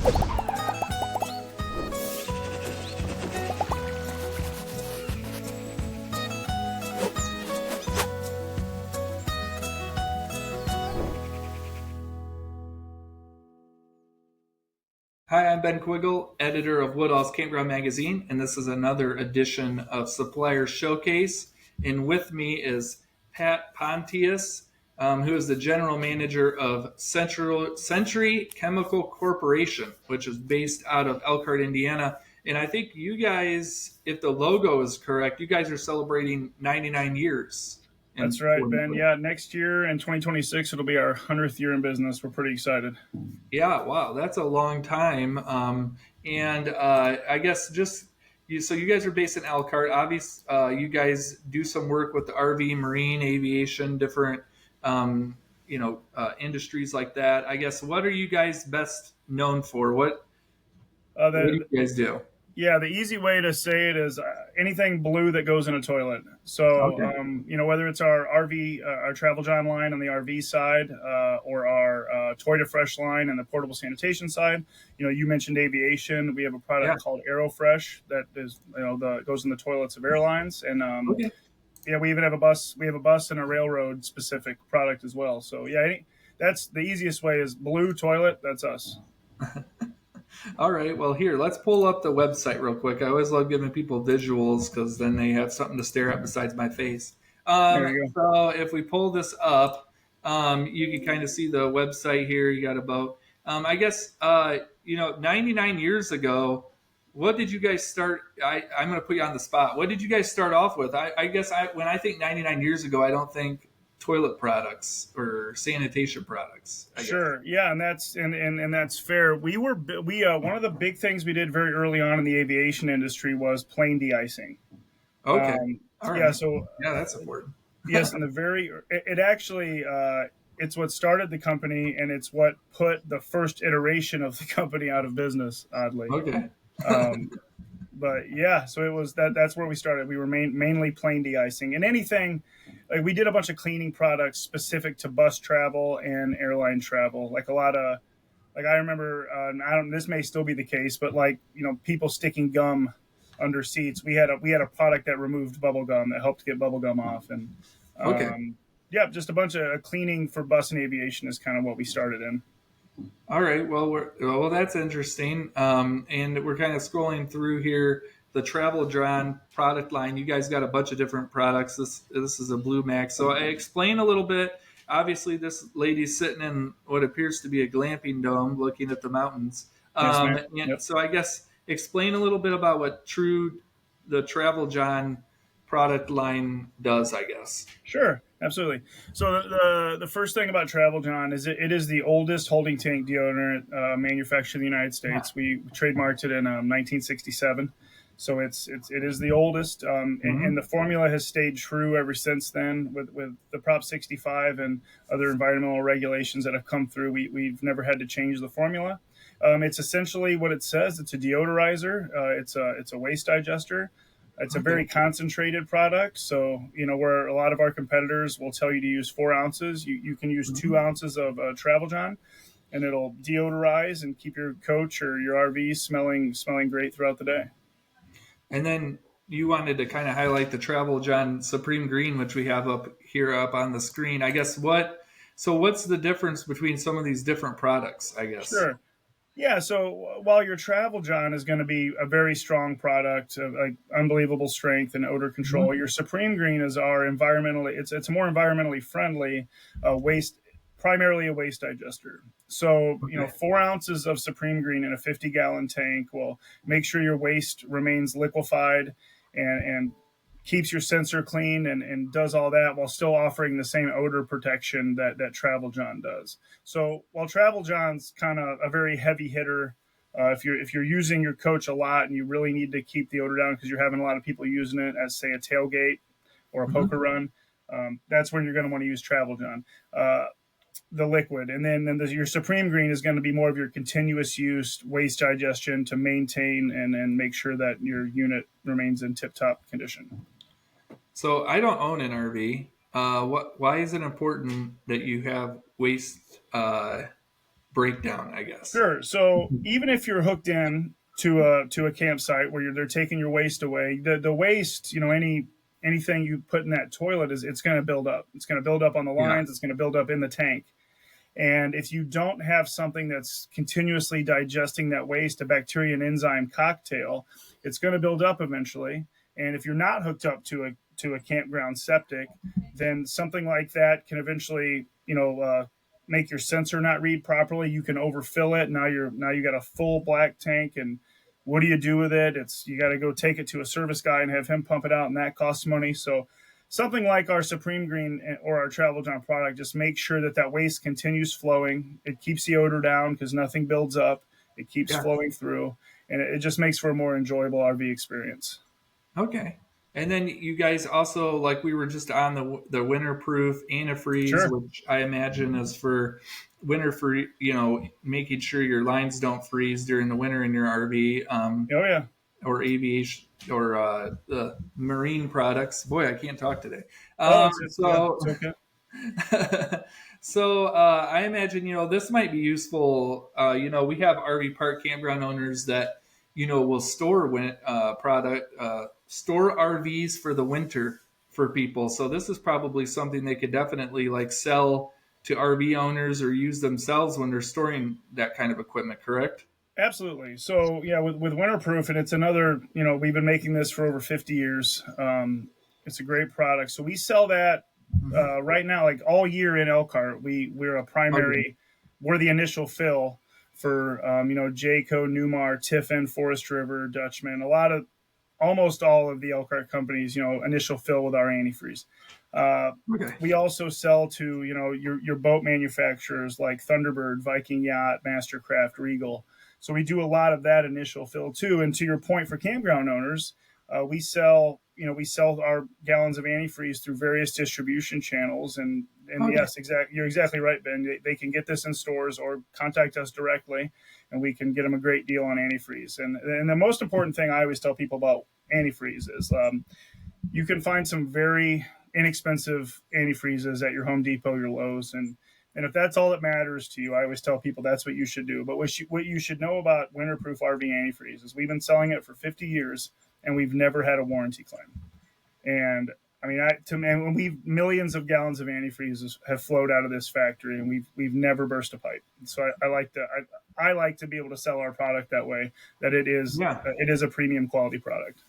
Hi, I'm Ben Quiggle, editor of Woodall's Campground magazine, and this is another edition of Supplier Showcase. And with me is Pat Pontius, who is the general manager of Century Chemical Corporation, which is based out of Elkhart, Indiana. And I think you guys, if the logo is correct, you guys are celebrating 99 years. That's right, Ben. Yeah, next year in 2026, it'll be our 100th year in business. We're pretty excited. Yeah, wow, that's a long time. And I guess just so you guys are based in Elkhart. Obviously, you guys do some work with the RV, marine, aviation, different industries like that. I guess what are you guys best known for? What do you guys do? Yeah, the easy way to say it is anything blue that goes in a toilet. So, Okay. whether it's our RV, our Travel John line on the RV side, or our Toy Fresh line on the portable sanitation side. You mentioned aviation. We have a Yeah. product called AeroFresh that is, goes in the toilets of airlines, and Okay. yeah, we even have a bus. We have a bus and a railroad specific product as well. So yeah, that's the easiest way is blue toilet. That's us. All right. Well, here, let's pull up the website real quick. I always love giving people visuals because then they have something to stare at besides my face. There you go. So if we pull this up, you can kind of see the website here. You got about, I guess, 99 years ago, what did you guys start? I'm going to put you on the spot. What did you guys start off with? I guess when I think 99 years ago, I don't think toilet products or sanitation products. I guess. Sure. Yeah, and that's fair. We one of the big things we did very early on in the aviation industry was plane de-icing. Okay. All right. Yeah. So Yeah, that's important. yes, in the very it actually it's what started the company, and it's what put the first iteration of the company out of business. Oddly. Okay. Um, but yeah, so it was that's where we started. We were mainly plane de-icing, and anything like we did a bunch of cleaning products specific to bus travel and airline travel. Like a lot of like I remember, I don't. This may still be the case, but like people sticking gum under seats. We had a product that removed bubble gum that helped get bubble gum off, and Okay. yeah, just a bunch of cleaning for bus and aviation is kind of what we started in. All right. Well, that's interesting. And we're kind of scrolling through here the Travel Drawn product line. You guys got a bunch of different products. This is a Blue Max. So I explain a little bit. Obviously, this lady's sitting in what appears to be a glamping dome, looking at the mountains. Yes, ma'am. And Yep. so I guess explain a little bit about what the Travel John product line does. I guess. Sure, absolutely. So the first thing about Travel John is it is the oldest holding tank deodorant manufactured in the United States. We trademarked it in 1967, so it is the oldest, and the formula has stayed true ever since then. With the Prop 65 and other environmental regulations that have come through, we've never had to change the formula. It's essentially what it says. It's a deodorizer. It's a waste digester. It's a very concentrated product. So, where a lot of our competitors will tell you to use 4 ounces, you can use 2 ounces of Travel John, and it'll deodorize and keep your coach or your RV smelling great throughout the day. And then you wanted to kind of highlight the Travel John Supreme Green, which we have up on the screen. I guess what's the difference between some of these different products, I guess? Sure. Yeah, so while your Travel John is going to be a very strong product of like unbelievable strength and odor control, your Supreme Green is our environmentally it's a more environmentally friendly waste, primarily a waste digester. So 4 ounces of Supreme Green in a 50-gallon tank will make sure your waste remains liquefied and keeps your sensor clean and does all that while still offering the same odor protection that Travel John does. So while Travel John's kind of a very heavy hitter, if you're using your coach a lot and you really need to keep the odor down because you're having a lot of people using it as say a tailgate or a poker run, that's when you're going to want to use Travel John. The liquid, and then your Supreme Green is going to be more of your continuous use waste digestion to maintain and make sure that your unit remains in tip-top condition. So I don't own an RV. Why is it important that you have waste breakdown, I guess. Sure. So even if you're hooked in to a campsite where they're taking your waste away, the waste, anything you put in that toilet is it's going to build up. It's going to build up on the Yeah. lines. It's going to build up in the tank. And if you don't have something that's continuously digesting that waste, a bacteria and enzyme cocktail, it's going to build up eventually. And if you're not hooked up to a campground septic, then something like that can eventually, make your sensor not read properly. You can overfill it. Now you got a full black tank, and what do you do with it? It's you got to go take it to a service guy and have him pump it out, and that costs money. So something like our Supreme Green or our Travel John product just makes sure that waste continues flowing. It keeps the odor down because nothing builds up. It keeps Yeah. flowing through, and it just makes for a more enjoyable RV experience. Okay. And then you guys also, like we were just on the winterproof antifreeze, Sure. which I imagine is for winter for making sure your lines don't freeze during the winter in your RV, Oh yeah. or aviation or the marine products. Boy, I can't talk today. Oh, Um, it's yeah. so It's okay. so I imagine this might be useful. We have RV park campground owners that will store RVs for the winter for people. So this is probably something they could definitely like sell to RV owners or use themselves when they're storing that kind of equipment. Correct? Absolutely. So yeah, with winterproof, and it's another. We've been making this for over 50 years. It's a great product. So we sell that right now, like all year in Elkhart. We're a Okay. primary. We're the initial fill for Jayco, Newmar, Tiffin, Forest River, Dutchman. Almost all of the Elkhart companies, initial fill with our antifreeze. Uh, Okay. we also sell to your boat manufacturers like Thunderbird, Viking Yacht, Mastercraft, Regal. So we do a lot of that initial fill too. And to your point, for campground owners, we sell our gallons of antifreeze through various distribution channels. And Okay. yes, you're exactly right, Ben. They can get this in stores or contact us directly, and we can get them a great deal on antifreeze. And the most important thing I always tell people about antifreeze is you can find some very inexpensive antifreezes at your Home Depot, your Lowe's, and if that's all that matters to you, I always tell people that's what you should do. But what you should know about winterproof RV antifreeze is we've been selling it for 50 years, and we've never had a warranty claim. And I mean, when we've millions of gallons of antifreeze have flowed out of this factory, and we've never burst a pipe. So I like to be able to sell our product that way. That Yeah. it is a premium quality product.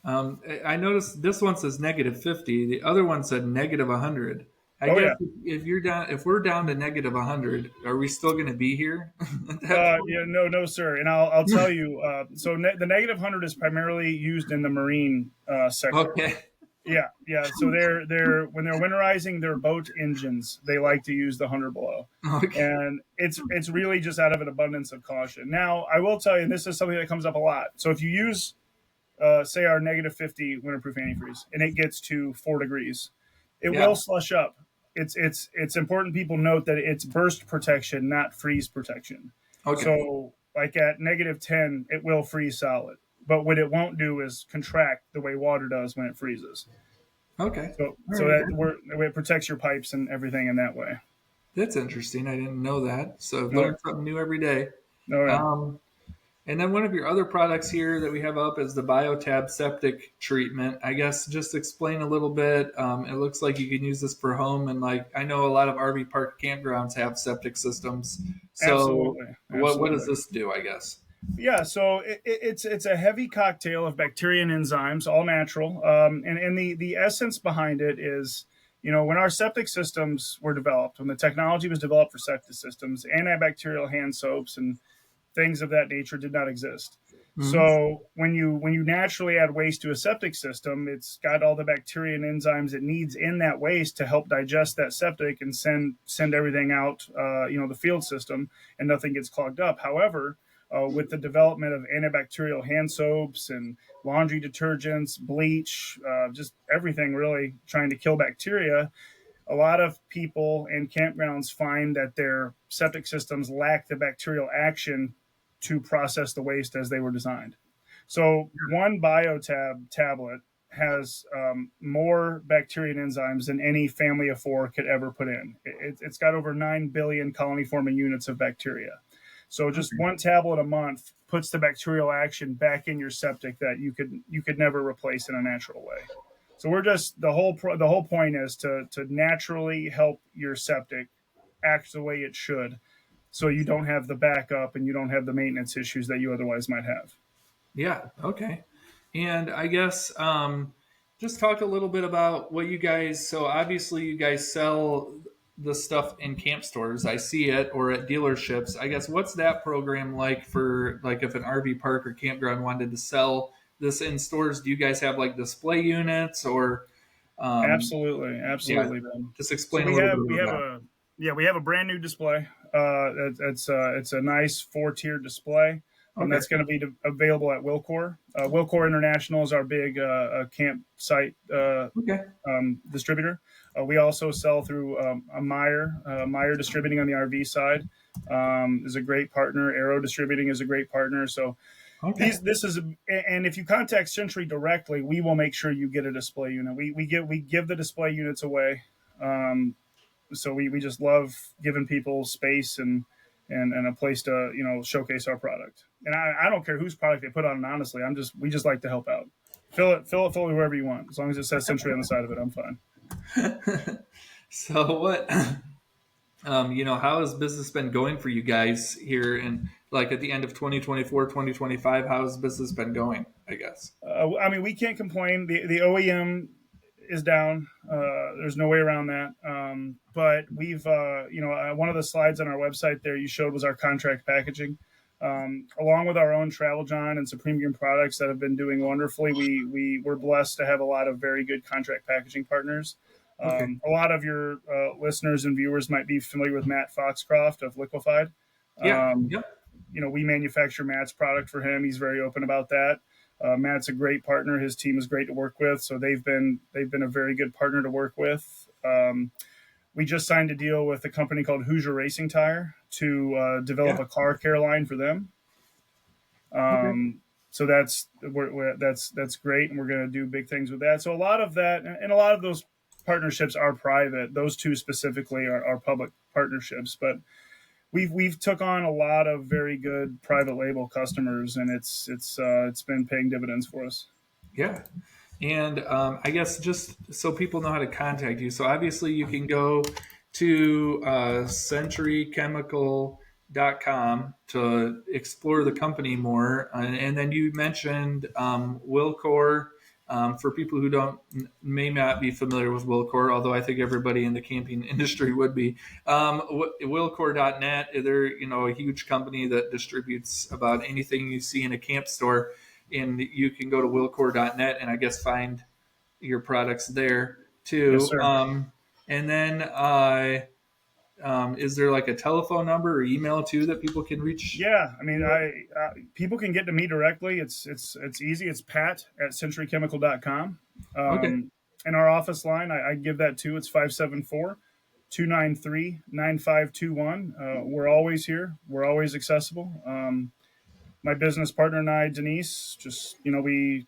I noticed this one says -50. The other one said -100. I Oh guess yeah. if we're down to -100, are we still going to be here at that point? Yeah, no, sir. And I'll tell you. The -100 is primarily used in the marine sector. Okay. Yeah. So they're when they're winterizing their boat engines, they like to use the 100 below, Okay. and it's really just out of an abundance of caution. Now, I will tell you, and this is something that comes up a lot. So if you use, say, our -50 winterproof antifreeze, and it gets to 4 degrees, it Yeah. will slush up. It's important people note that it's burst protection, not freeze protection. Okay. So, like at -10, it will freeze solid. But what it won't do is contract the way water does when it freezes. Okay. All So right. it protects your pipes and everything in that way. That's interesting. I didn't know that. So No, learn something new every day. no, yeah. Um, and then one of your other products here that we have up is the BioTab septic treatment. I guess just explain a little bit. It looks like you can use this for home, and like I know a lot of RV park campgrounds have septic systems. So Absolutely, what does absolutely. this do? I guess. Yeah, so it's a heavy cocktail of bacteria and enzymes, all natural. And the essence behind it is, when our septic systems were developed, when the technology was developed for septic systems, antibacterial hand soaps and things of that nature did not exist. Hmm. So when you naturally add waste to a septic system, it's got all the bacteria and enzymes it needs in that waste to help digest that septic and send everything out, the field system, and nothing gets clogged up. However, with the development of antibacterial hand soaps and laundry detergents, bleach, just everything really trying to kill bacteria, a lot of people and campgrounds find that their septic systems lack the bacterial action to process the waste as they were designed. So one BioTab tablet has more bacteria and enzymes than any family of four could ever put in. It's got over 9 billion colony forming units of bacteria. So just Okay. one tablet a month puts the bacterial action back in your septic that you could never replace in a natural way. So we're just the whole point is to naturally help your septic act the way it should, so you don't have the backup and you don't have the maintenance issues that you otherwise might have. Yeah. Okay. And I guess just talk a little bit about what you guys. So obviously, you guys sell the stuff in camp stores. I see it, or at dealerships. I guess what's that program like for like if an RV park or campground wanted to sell this in stores? Do you guys have like display units or um, Absolutely, yeah? absolutely, Ben. Just So explain a we little have bit we about have that. a yeah we have a brand new display. It's a nice four-tier display. Okay. That's going to be available at Wilcor. Wilcor International is our big campsite Okay. distributor. We also sell through a Meyer Distributing on the RV side is a great partner. Aero Distributing is a great partner. So Okay. these this is and if you contact Century directly, we will make sure you get a display unit. We give the display units away. Um, so we just love giving people space and a place to showcase our product. And I don't care whose product they put on. Honestly, we just like to help out. Fill it fully wherever you want, as long as it says Century on the side of it. I'm fine. So what? How has business been going for you guys here and like at the end of 2024, 2025? How has business been going, I guess? I mean, we can't complain. The OEM is down. There's no way around that. But we've, one of the slides on our website there you showed was our contract packaging. Along with our own Travel John and Supreme Green products that have been doing wonderfully, we were blessed to have a lot of very good contract packaging partners. Okay. A lot of your listeners and viewers might be familiar with Matt Foxcroft of Liquefied. Yeah. Um, Yep. we manufacture Matt's product for him. He's very open about that. Matt's a great partner. His team is great to work with, so they've been a very good partner to work with. We just signed a deal with a company called Hoosier Racing Tire to develop Yeah. a car care line for them. Okay. So that's great, and we're going to do big things with that. So a lot of that, and a lot of those partnerships are private. Those two specifically are public partnerships, but we've took on a lot of very good private label customers, and it's been paying dividends for us. Yeah. And I guess just so people know how to contact you. So obviously you can go to centurychemical.com to explore the company more. And then you mentioned Wilcor. For people who don't may not be familiar with Wilcor, although I think everybody in the camping industry would be, Wilcor.net. They're a huge company that distributes about anything you see in a camp store, and you can go to wilcor.net and I guess find your products there Yes, too. sir. And then is there like a telephone number or email too that people can reach Yeah, I mean, you at? people can get to me directly. It's easy. It's pat@centurychemical.com. Okay. And our office line, I give that too. It's 574-293-9521. We're always here. We're always accessible. My business partner and I, Denise, just we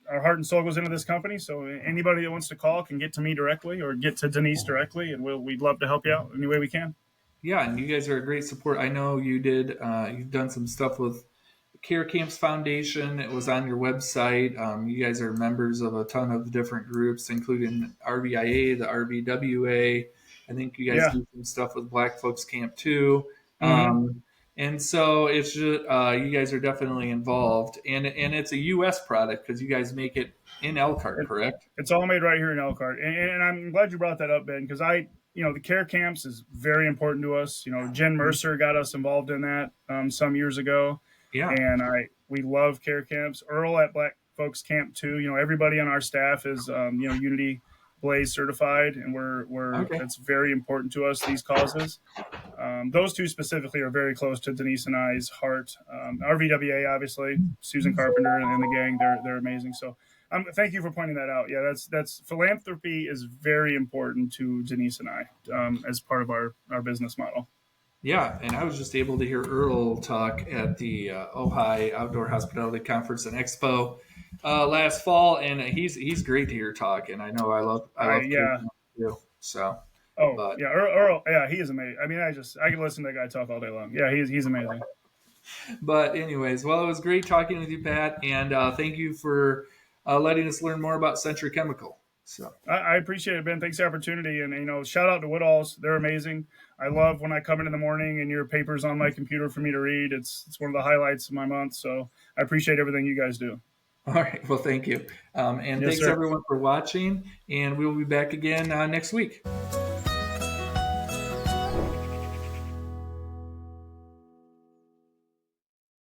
our heart and soul goes into this company. So anybody that wants to call can get to me directly or get to Denise directly, and we'd love to help you out any way we can. Yeah, and you guys are a great support. I know you did. You've done some stuff with Care Camps Foundation. It was on your website. You guys are members of a ton of different groups, including RVIA, the RVWA. I think you guys Yeah. do some stuff with Black Folks Camp too. Mm-hmm. And so it's just you guys are definitely involved, and it's a U.S. product because you guys make it in Elkhart, It, correct? it's all made right here in Elkhart, and I'm glad you brought that up, Ben, because the care camps is very important to us. Jen Mercer got us involved in that some years ago, Yeah. and we love care camps. Earl at Black Folks Camp too. Everybody on our staff is Unity Blaze certified, and we're Okay. it's very important to us, these causes. Those two specifically are very close to Denise and I's heart. RVWA, obviously, Susan Carpenter and the gang, they're amazing. So, thank you for pointing that out. Yeah, that's philanthropy is very important to Denise and I as part of our business model. Yeah, and I was just able to hear Earl talk at the Ojai Outdoor Hospitality Conference and Expo. last fall, and he's great to hear talking. I love Yeah. Campground too. So, Oh but yeah, Earl. Yeah, he is amazing. I mean, I can listen to that guy talk all day long. Yeah, he's amazing. anyways, well, it was great talking with you, Pat, and thank you for letting us learn more about Century Chemical. So, I appreciate it, Ben. Thanks for the opportunity, and shout out to Woodalls. They're amazing. I love when I come in the morning and your paper's on my computer for me to read. It's one of the highlights of my month. So I appreciate everything you guys do. all right, well, thank you, and Yes, thanks sir. everyone for watching, and we will be back again next week.